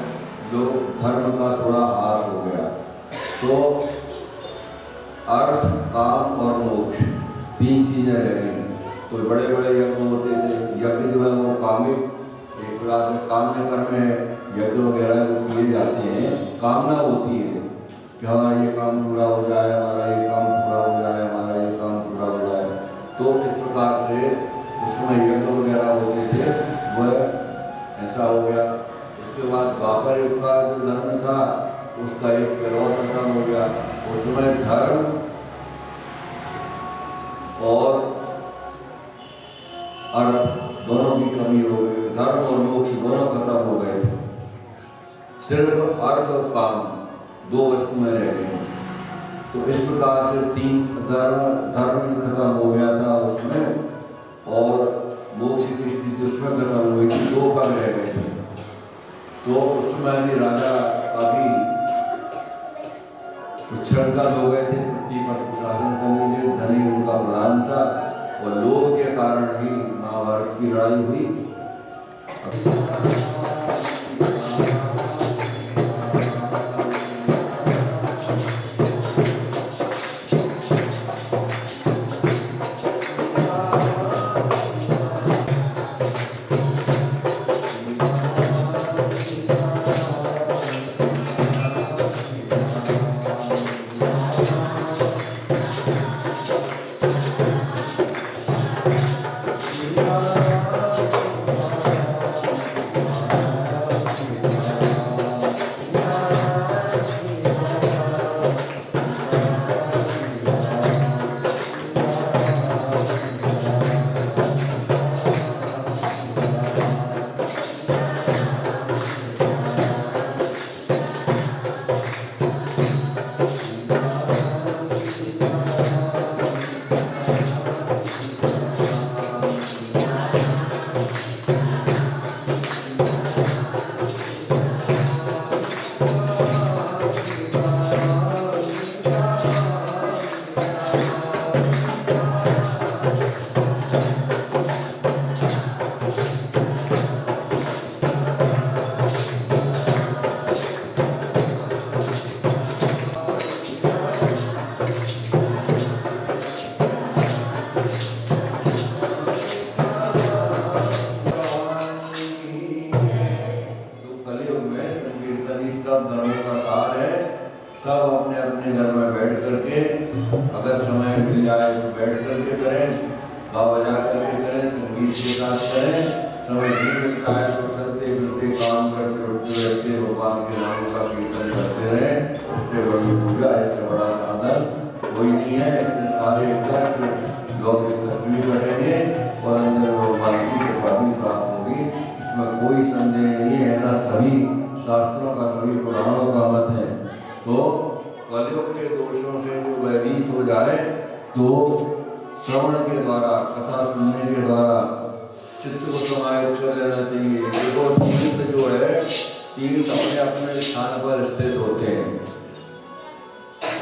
लोग धर्म का थोड़ा ह्रास हो गया। तो अर्थ, काम और मोक्ष तीन चीजें रह गई। तो बड़े बड़े यज्ञ होते थे, यज्ञ जो है वो कामिक, एक प्रकार से काम्य कर्म में यज्ञ वगैरह जो किए जाते हैं, कामना होती है कि हमारा ये काम पूरा हो जाए, हमारा ये काम पूरा हो जाए, हमारा ये काम पूरा हो जाए। तो इस प्रकार से उसमें यज्ञ वगैरह होते थे, वह ऐसा हो गया। उसके बाद द्वापर युग का जो धर्म था उसका एक पैरोल खत्म हो गया। उसमें धर्म और अर्थ दोनों की कमी हो गई, धर्म और मोक्ष दोनों खत्म हो गए थे, सिर्फ अर्थ और काम दो वस्तु में रह गए। तो इस प्रकार से तीन धर्म खत्म हो गया था उसमें, और मोक्ष की स्थिति उसमें खत्म हुई थी, दो पग रह गए थे। तो उसमें भी राजा काफी उच्छृंखल हो गए थे, पृथ्वी पर कुशासन करने से धनी उनका प्रधान था, और लोभ के कारण ही महाभारत की लड़ाई हुई। सब अपने अपने घर में बैठ करके, अगर समय मिल जाए तो बैठ करके करें, गा बजा करके करें, संगीत के साथ करें। समय नहीं मिलता है तो चलते फिरते काम करते उठते रहते भगवान के नाम का कीर्तन करते रहें। इससे बड़ी पूजा, इससे बड़ा साधन कोई नहीं है। इससे सारे कष्ट लौकिक कष्ट भी कटेंगे और अंदर भगवान की कृपा भी प्राप्त होगी, इसमें कोई संदेह नहीं है। ऐसा सभी शास्त्रों का, सभी पुराणों का मत है। तो कलयुग के दोषों से जो भयभीत हो जाए तो श्रवण के द्वारा, कथा सुनने के द्वारा चित्त को समाहित कर लेना चाहिए। देखो तीर्थ जो है, तीर्थ अपने अपने स्थान पर स्थित होते हैं।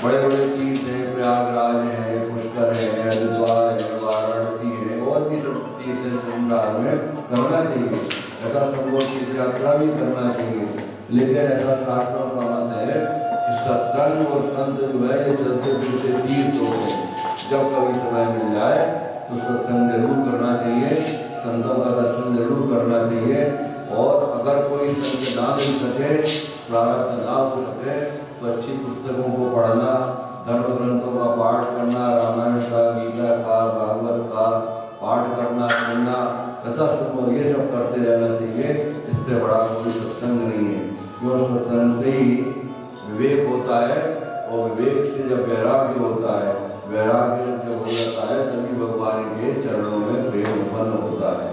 बड़े बड़े तीर्थ हैं, प्रयागराज है, पुष्कर है, हरिद्वार है, वाराणसी है, और भी सब तीर्थ संसार में करना चाहिए। ऐसा संगोष्ठी तीर्थ यात्रा भी करना चाहिए। लेकिन ऐसा शास्त्रों का मत है कि सत्संग और संत जो है ये चलते फिरते तीर्थ होते हैं। जब कभी समय मिल जाए तो सत्संग जरूर करना चाहिए, संतों का दर्शन जरूर करना चाहिए। और अगर कोई संत ना मिल सके, प्रारब्ध ना हो सके, तो अच्छी पुस्तकों को पढ़ना, धर्म ग्रंथों का पाठ करना, रामायण का, गीता का, भागवत का पाठ करना, सुनना, कथा सुनो, ये सब करते रहना चाहिए। इससे बड़ा कोई सत्संग नहीं है। क्यों? सत्संग से ही विवेक होता है, और विवेक से जब वैराग्य होता है, वैराग्य जब हो जाता है तभी भगवान के चरणों में प्रेम उत्पन्न होता है।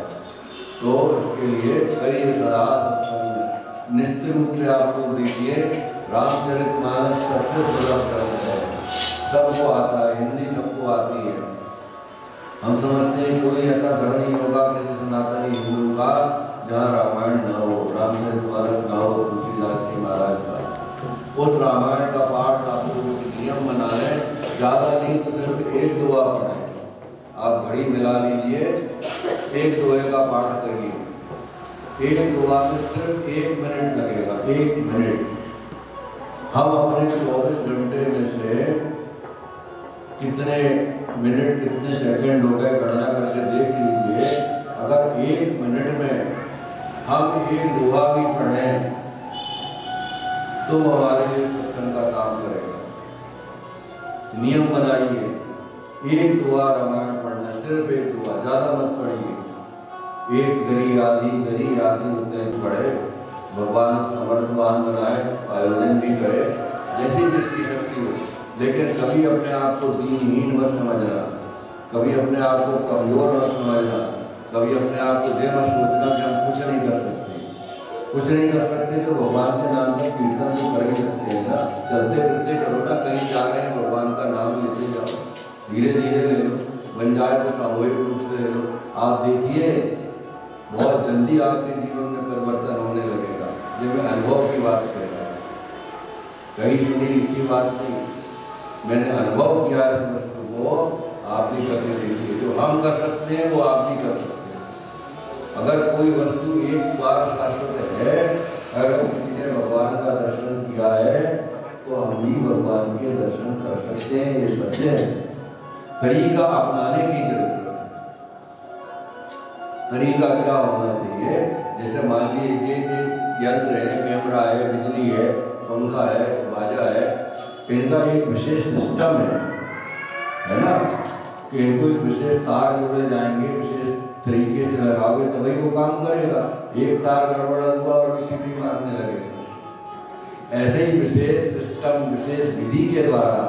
तो इसके लिए करिए सदा सत्संग। निश्चित रूप से आप लोग देखिए, रामचरितमानस सबसे सुलभ ग्रंथ है, सबको आता है, हिंदी सबको आती है। हम समझते हैं कोई ऐसा घर नहीं होगा किसी सनातनी हिंदू का जहाँ रामायण न हो, रामचरितमानस न हो, तुलसीदास जी महाराज का। उस रामायण का पाठ आप लोगों के नियम बना लें, ज़्यादा नहीं तो सिर्फ एक दुआ पढ़ें। आप घड़ी मिला लीजिए, एक दुआ का पाठ करिए। एक दुआ में सिर्फ 1 मिनट लगेगा, 1 मिनट। हम अपने 24 घंटे में से कितने मिनट, कितने सेकंड हो गए, गणना करके देख लीजिए। अगर 1 मिनट में हम एक दोहा भी पढ़ें तो हमारे लिए सत्संग का काम करेगा। नियम बनाइए, एक दुआ रामायण पढ़ना, सिर्फ एक दुआ, ज़्यादा मत पढ़िए। एक गरी आधी उतने पढ़े, भगवान समर्थवान बनाए, आयोजन भी करे जैसी जिसकी शक्ति हो। लेकिन कभी अपने आप को दीनहीन मत समझना, कभी अपने आप को कमज़ोर मत समझना, कभी अपने आप को ये मत सोचना कि हम कुछ नहीं कर सकते। कुछ नहीं कर सकते तो भगवान के नाम का कीर्तन तो कर ही सकते हैं ना, चलते फिरते करो ना, कहीं जा रहे हैं भगवान का नाम लेते जाओ, धीरे धीरे ले लो, बन जाए तो सामूहिक रूप से ले लो। आप देखिए बहुत जल्दी आपके जीवन में परिवर्तन होने लगेगा। ये मैं अनुभव की बात कह रहा हूँ, कहीं सुनी लिखी बात नहीं, मैंने अनुभव किया इस वस्तु को। आप भी करके देखिए, जो हम कर सकते हैं वो आप भी कर सकते हैं। अगर कोई वस्तु एक बार शाश्वत है, अगर किसी ने भगवान का दर्शन किया है तो हम भी भगवान के दर्शन कर सकते हैं, ये सत्य है। तरीका अपनाने की जरूरत है। तरीका क्या होना चाहिए? जैसे मान लीजिए ये यंत्र है, कैमरा है, बिजली है, पंखा है, बाजा है, इनका एक विशेष सिस्टम है ना, कि इनको एक विशेष तार जोड़े जाएंगे, विशेष तरीके से लगाओगे तभी वो काम करेगा। एक तार गड़बड़ा हुआ और किसी भी मारने लगेगा। ऐसे ही विशेष सिस्टम, विशेष विधि के द्वारा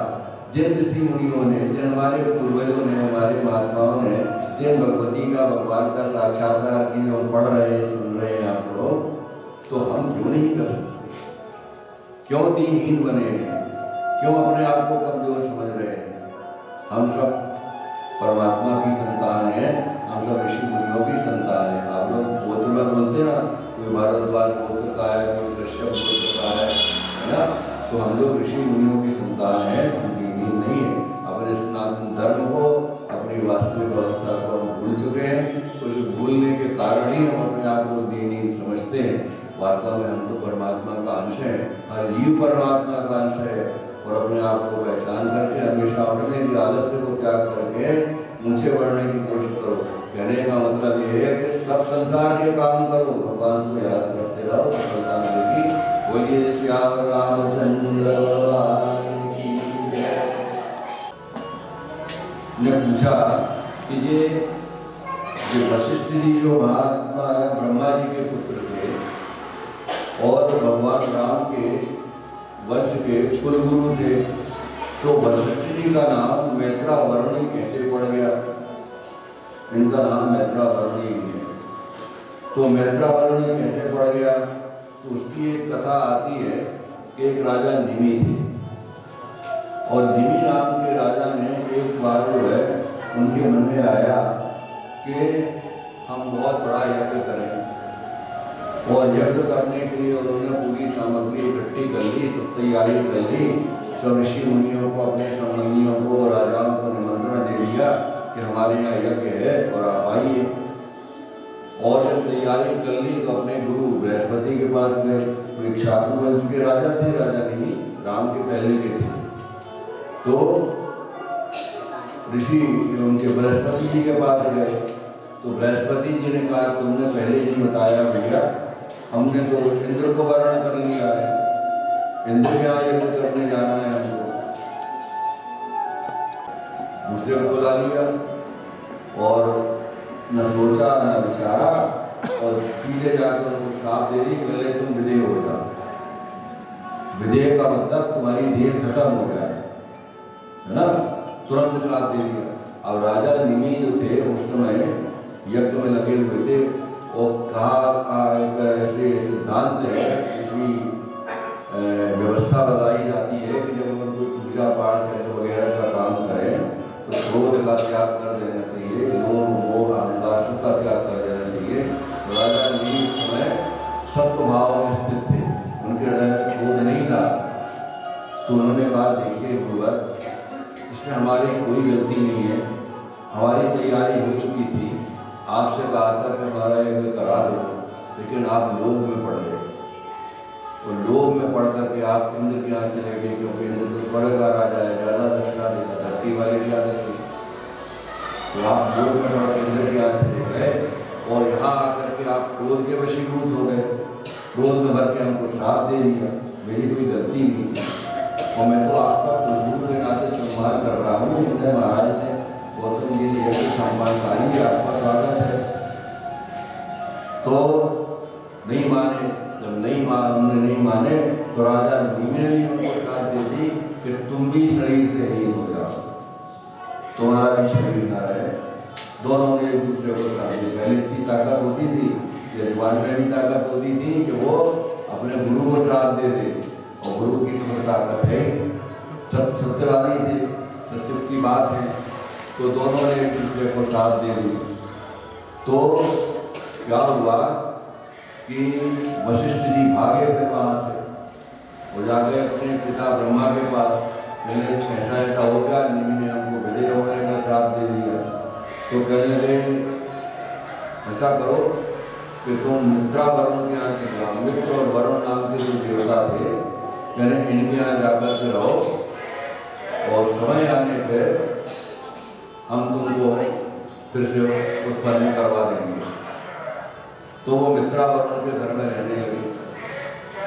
जिन ऋषि मुनियों ने, जिन हमारे पूर्वजों ने, हमारे महात्माओं ने, जिन भगवती का, भगवान का साक्षात्कार की हम पढ़ रहे हैं, सुन रहे हैं आप लोग, तो हम क्यों नहीं कर सकते? क्यों दीनहीन बने हैं? क्यों अपने आप को कमजोर समझ रहे हैं? हम सब परमात्मा की संतान है, हम सब ऋषि मुनियों की संतान है। आप लोग गोत्र में बोलते ना, कोई भारद्वाज गोत्र का है, कोई कश्यप गोत्र का है ना, तो हम लोग ऋषि मुनियों की संतान है, हम दीनहीन नहीं है। अपने सनातन धर्म को, अपनी वास्तविक अवस्था को हम भूल चुके हैं। कुछ भूलने के कारण ही हम अपने आप को दीनहीन समझते हैं। वास्तव में हम तो परमात्मा का अंश है, हर जीव परमात्मा का अंश है। और अपने आप को पहचान करके हमेशा उठने की आलस्य को त्याग करके ऊंचे बढ़ने की कोशिश करो। कहने का मतलब ये है कि सब संसार के काम करो, भगवान को याद करते रहो, सफलता मिलेगी। बोलिए श्याम रामचंद्र भगवान की जय। ने पूछा कि ये वशिष्ठ जी जो महात्मा ब्रह्मा जी के पुत्र थे और भगवान राम के वंश के कुल गुरु थे, तो वशिष्ठ जी का नाम मैत्रावर्णी कैसे पड़ गया? इनका नाम मैत्रावर्णी है, तो मैत्रावर्णी कैसे पड़ गया? तो उसकी एक कथा आती है कि एक राजा निमि थे और निमि नाम के राजा ने एक बार जो है उनके मन में आया कि हम बहुत बड़ा यज्ञ करें, और यज्ञ करने के लिए उन्होंने पूरी सामग्री इकट्ठी कर ली, सब तैयारी कर ली, सब ऋषि मुनियों को, अपने संबंधियों को, राजाओं को निमंत्रण दे दिया कि हमारे यहाँ यज्ञ है और आप आइए। और जब तैयारी कर ली तो अपने गुरु बृहस्पति के पास गए। वो एक शात्रु वंश के राजा थे, राजा निमि, राम के पहले के थे। तो ऋषि उनके बृहस्पति जी के पास गए, तो बृहस्पति जी ने कहा तुमने पहले नहीं बताया भैया, हमने तो इंद्र को वर्ण कर लिया है, इंद्र के यहाँ यज्ञ करने जाना है हमको। दूसरे को बुला लिया और न सोचा न विचारा और सीधे जाकर उनको श्राप दे दी, पहले तुम विदेह हो जाओ। विदेह का मतलब तुम्हारी देह खत्म हो जाए, है ना, तुरंत श्राप दे दिया। अब राजा निमि जो थे उस समय यज्ञ में लगे हुए थे और कहा एक ऐसे सिद्धांत है, ऐसी व्यवस्था बताई जाती है कि जब हम कोई पूजा पाठ वगैरह का काम करें तो क्रोध का त्याग कर देना चाहिए, लोभ मोह अहंकार सबका त्याग कर देना चाहिए। राजा निमि उस समय सत्व भाव में स्थित थे, उनके हृदय में क्रोध नहीं था। तो उन्होंने कहा देखिए गुरुवर, इसमें हमारी कोई गलती नहीं है, हमारी तैयारी हो चुकी थी, आपसे कहा था कि हमारा यज्ञ करा दो, लेकिन आप लोभ में पड़ गए। और लोभ में पढ़ करके आप इंद्र के यहाँ चले गए, क्योंकि इंद्र तो स्वर्ग का राजा है, ज़्यादा दक्षिणा देता, धरती वाले क्या देते। तो आप लोभ में पढ़ के इंद्र के यहाँ चले गए और यहाँ आकर के आप क्रोध के वशीभूत हो गए, क्रोध में भर के हमको श्राप दे दिया, मेरी कोई गलती नहीं थी और मैं तो आपका कुलगुरु के नाते सम्मान कर रहा हूँ। उदय महाराज ने गौतम जी ने यह सम्मानकारी है, आपका स्वागत है। तो नहीं माने, जब नहीं माने तो राजा नीमे ने उनको साथ दे दी कि तुम भी शरीर से हीन हो जाओ, तुम्हारा भी शरीर न रहे। दोनों ने एक दूसरे को साथ दी। पहले इतनी ताकत होती थी, यजमान में भी ताकत होती थी कि वो अपने गुरु को साथ दे दे, और गुरु की तो ताकत है, सब सत्यवादी थे, सत्य की बात है, तो दोनों ने एक दूसरे को साथ दे दी। तो क्या हुआ कि वशिष्ठ जी भागे फिर वहाँ से, वो जाके अपने पिता ब्रह्मा के पास, मैंने ऐसा हो गया, निमि ने हमको बड़े होने का श्राप दे दिया। तो कहने लगे ऐसा करो कि तुम मित्रा वरुण के यहाँ चले जाओ। मित्र और वरुण नाम के जो देवता थे, मैंने इनके यहाँ जाकर के रहो और समय आने पर हम तुमको फिर से उत्पन्न करवा देंगे। तो वो मित्रा वरुण के घर में रहने लगे।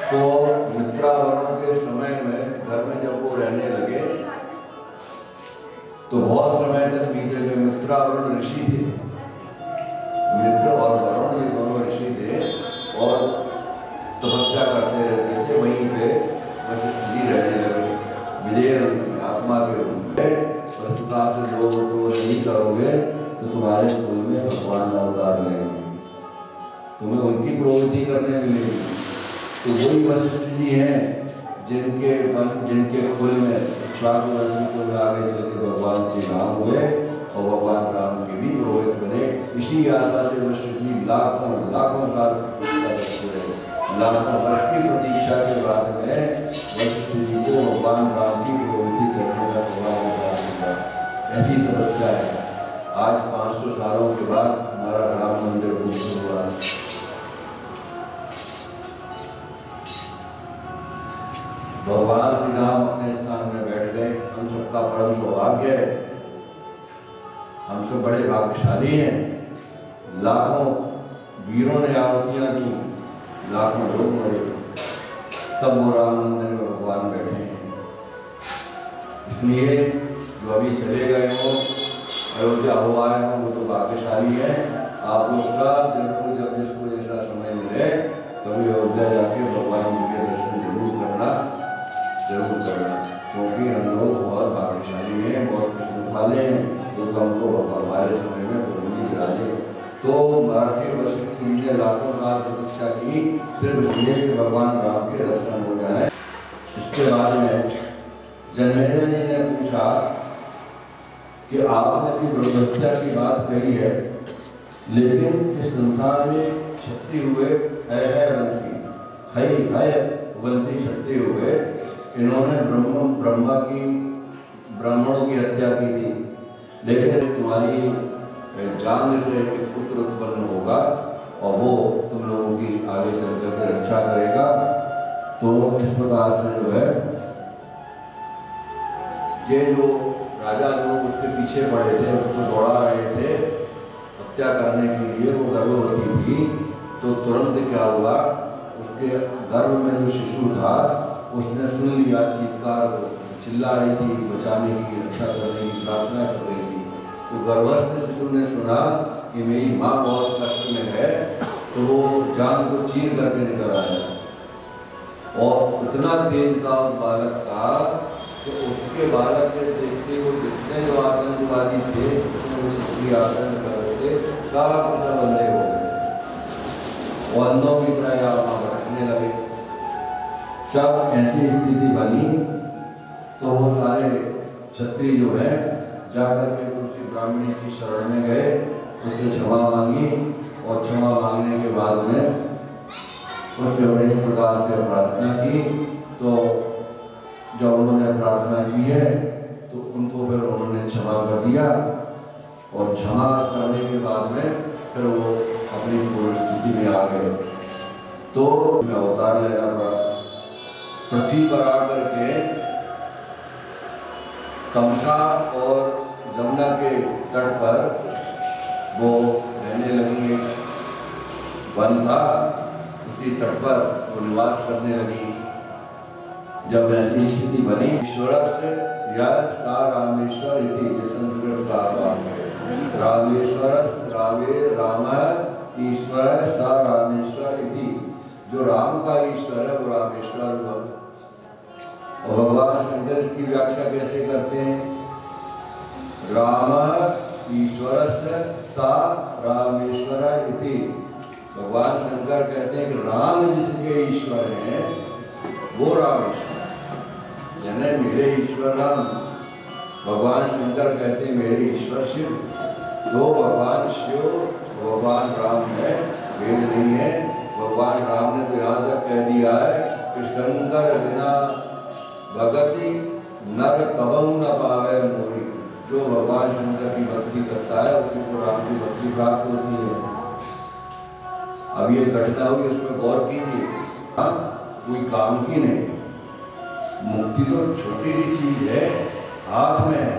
तो मित्रा वरुण के समय में घर में जब वो रहने लगे तो बहुत समय तक बीते हुए। मित्रा वरुण ऋषि थे, मित्र और वरुण ये दोनों ऋषि थे और तपस्या करते रहते थे। वहीं पे वशिष्ठ जी रहने लगे विदेह आत्मा के रूप में। वस्तुता से जो नहीं करोगे तो तुम्हारे कुल में भगवान अवतार लेंगे, तुम्हें उनकी प्रवृत्ति करने मिलेगी। तो वही वशिष्ठ जी हैं जिनके कुल में शाकवंशी कुल में आगे चल के भगवान श्री राम हुए और भगवान राम के भी पुरोहित बने। इसी आशा से वशिष्ठ जी लाखों साल लाखों वर्ष की प्रतीक्षा के बाद में वशिष्ठ जी को भगवान राम की पुरोहिती करने का सौभाग्य प्राप्त हुआ। ऐसी तपस्या है। आज 500 सालों के बाद हमारा राम मंदिर पूर्ण हुआ। भगवान श्री राम अपने स्थान में बैठ गए। हम सबका परम सौभाग्य है, हम सब बड़े भाग्यशाली हैं। लाखों वीरों ने आहुतियां दी, लाखों लोग मरे, तब वो राम मंदिर में भगवान बैठे हैं। इसलिए जो अभी चले गए हो, अयोध्या हो आए हो, वो तो भाग्यशाली है। आप लोग सब जरूर जब जिसको जैसा समय मिले कभी अयोध्या जाके भगवान जी के दर्शन जरूर करना, क्योंकि हम लोग बहुत भाग्यशाली हैं, बहुत किस्मत वाले हैं। तो हमको हमारे समय में प्रभु विराजे। तो महर्षि वशिष्ठ जी ने लाखों साल प्रतीक्षा की सिर्फ इसलिए कि भगवान राम के दर्शन हो जाए। इसके बाद में जन्मेजय जी ने पूछा कि आपने भी ब्रह्महत्या की बात कही है, लेकिन इस संसार में क्षत्रिय हुए है वंशी, है वंशी क्षत्रिय हुए। इन्होंने ब्राह्मणों की हत्या की थी, लेकिन तुम्हारी जांग से एक पुत्र उत्पन्न होगा और वो तुम लोगों की आगे चल करके रक्षा करेगा। तो इस प्रकार से जो है ये जो राजा लोग उसके पीछे पड़े थे, उसको दौड़ा रहे थे हत्या करने के लिए, वो गर्भवती थी। तो तुरंत क्या हुआ, उसके गर्भ में जो शिशु था उसने सुन लिया, चीत्कार चिल्ला रही थी, बचाने की, रक्षा करने की प्रार्थना कर रही थी। तो गर्भस्थ शिशु ने सुना कि मेरी माँ बहुत कष्ट में है, तो वो जान को चीर करके निकल आया। और इतना तेज था उस बालक का कि उसके बालक के देखते वो जितने जो आतंकवादी थे, जितने वो क्षत्रिय आतंक कर रहे थे, सब अंधे हो गए और अंधों की तरह यहाँ भटकने लगे। जब ऐसी स्थिति बनी तो वो सारे क्षत्रिय जो है जाकर के उसी ब्राह्मणी की शरण में गए, उससे क्षमा मांगी और क्षमा मांगने के बाद में उससे अनेक प्रकार की प्रार्थना की। तो जब उन्होंने प्रार्थना की है तो उनको फिर उन्होंने क्षमा कर दिया और क्षमा करने के बाद में फिर वो अपनी पूर्व स्थिति में आ गए। तो अवतार लेना पड़ा। पृथ्वी पर आकर के तमसा और जमुना के तट पर वो रहने लगी। वन था, उसी तट पर वो निवास करने लगी। जब ऐसी स्थिति बनी, ईश्वरस्य यः सा रामेश्वर इति, ये संस्कृत का वाक्य है। रामेश्वर रामे राम ईश्वर सा रामेश्वर इति, जो राम का ईश्वर है वो रामेश्वर हुआ। और भगवान शंकर इसकी व्याख्या कैसे करते हैं? राम ईश्वरस्य सा रामेश्वर इति। भगवान शंकर कहते हैं कि राम जिसके ईश्वर हैं वो रामेश्वर, यानी मेरे ईश्वर राम। भगवान शंकर कहते हैं मेरे ईश्वर शिव। दो भगवान शिव भगवान राम है, भेद नहीं है। भगवान राम ने तो यहाँ तक कह दिया है कि शंकर बिना भगति नर कबहु न पावे मोरी। जो भगवान शंकर की भक्ति करता है उसी को राम की भक्ति प्राप्त होती है। अब ये घटना हुई, उसमें गौर कीजिए। हाँ, कोई काम की नहीं, मुक्ति तो छोटी सी चीज है, हाथ में है।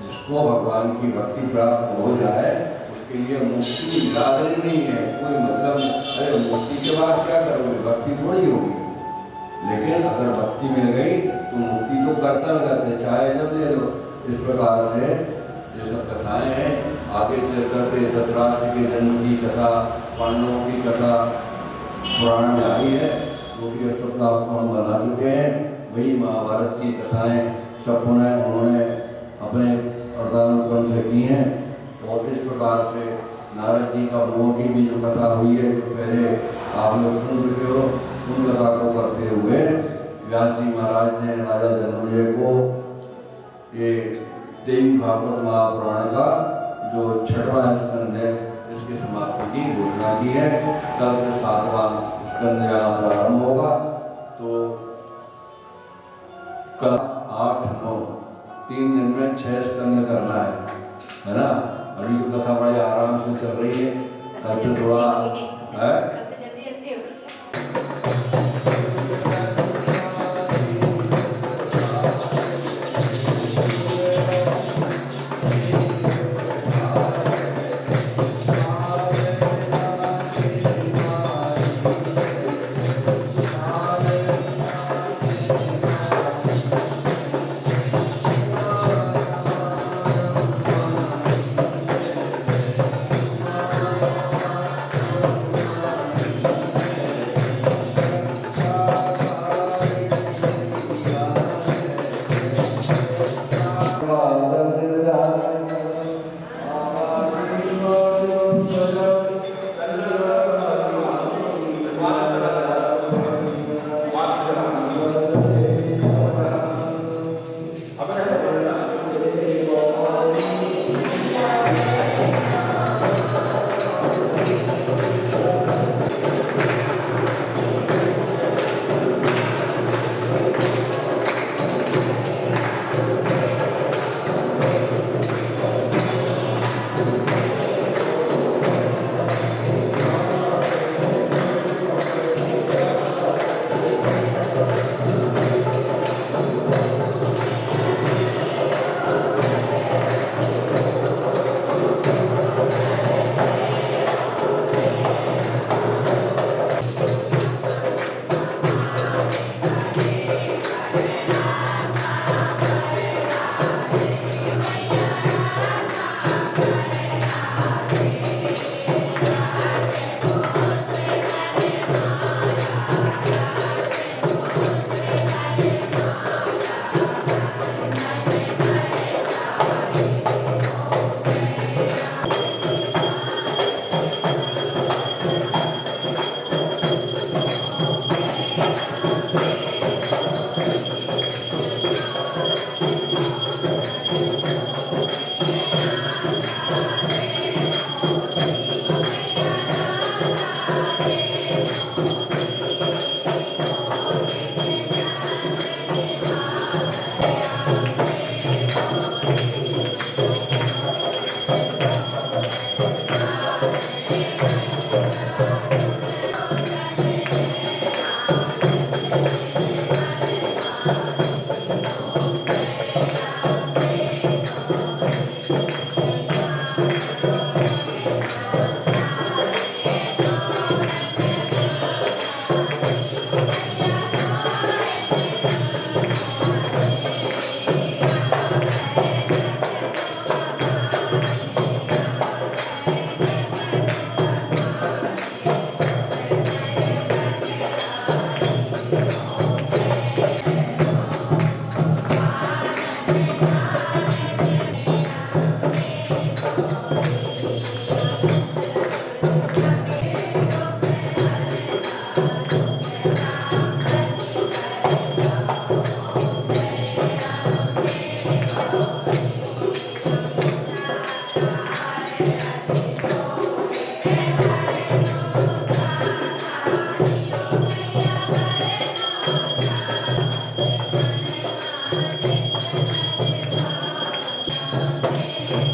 जिसको भगवान की भक्ति प्राप्त हो जाए उसके लिए मुक्ति की बिरादरी नहीं है, कोई मतलब। अरे मुक्ति के बाद क्या करोगे, भक्ति थोड़ी होगी। लेकिन अगर भक्ति मिल गई तो मुक्ति तो करता रहते, चाहे जब ले लो। इस प्रकार से ये सब कथाएं हैं। आगे चल करके धृतराष्ट्र के जन्म की कथा, पांडवों की कथा पुराण में आई है, वो भी सब आपको हम बना चुके हैं। वही महाभारत की कथाएं सब उन्होंने अपने अवतारों से की हैं। और इस प्रकार से नारद जी का मोह की भी जो कथा हुई है, जो पहले आप लोग सुन चुके हो, उन कथा को करते हुए व्यास जी महाराज ने राजा जन्मेजय को ये देवी भागवत महापुराण का जो 6वां स्कंद है इसकी समाप्ति की घोषणा की है। कल से 7वां स्कंद यहाँ प्रारंभ होगा। तो कल 8, 9 3 दिन में 6 स्कंद करना है ना। अभी तो कथा बड़े आराम से चल रही है, कल से थोड़ा है।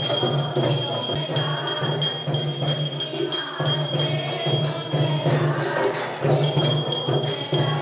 है।